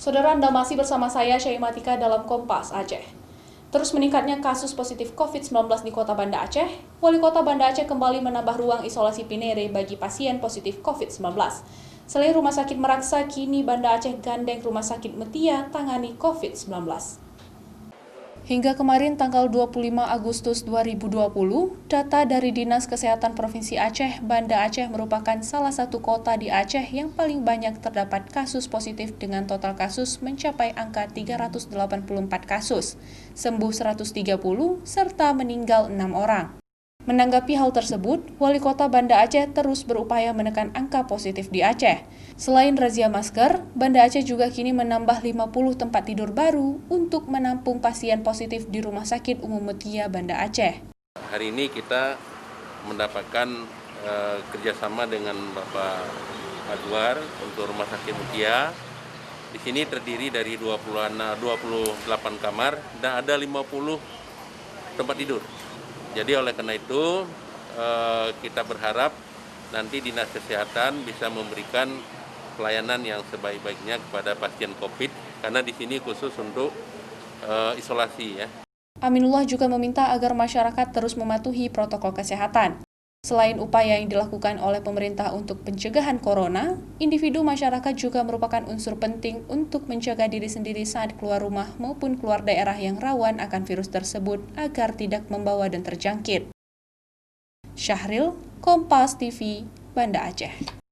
Saudara, Anda masih bersama saya, Syaimatika, dalam Kompas Aceh. Terus meningkatnya kasus positif COVID-19 di Kota Banda Aceh, Wali Kota Banda Aceh kembali menambah ruang isolasi Pinere bagi pasien positif COVID-19. Selain Rumah Sakit Meraksa, kini Banda Aceh gandeng Rumah Sakit Mutia tangani COVID-19. Hingga kemarin tanggal 25 Agustus 2020, data dari Dinas Kesehatan Provinsi Aceh, Banda Aceh merupakan salah satu kota di Aceh yang paling banyak terdapat kasus positif dengan total kasus mencapai angka 384 kasus, sembuh 130, serta meninggal 6 orang. Menanggapi hal tersebut, Wali Kota Banda Aceh terus berupaya menekan angka positif di Aceh. Selain razia masker, Banda Aceh juga kini menambah 50 tempat tidur baru untuk menampung pasien positif di Rumah Sakit Umum Mutia Banda Aceh. Hari ini kita mendapatkan kerjasama dengan Bapak Adwar untuk Rumah Sakit Mutia. Di sini terdiri dari 28 kamar dan ada 50 tempat tidur. Jadi oleh karena itu kita berharap nanti Dinas Kesehatan bisa memberikan pelayanan yang sebaik-baiknya kepada pasien COVID, karena di sini khusus untuk isolasi ya. Aminullah juga meminta agar masyarakat terus mematuhi protokol kesehatan. Selain upaya yang dilakukan oleh pemerintah untuk pencegahan corona, individu masyarakat juga merupakan unsur penting untuk menjaga diri sendiri saat keluar rumah maupun keluar daerah yang rawan akan virus tersebut agar tidak membawa dan terjangkit. Syahril, Kompas TV, Banda Aceh.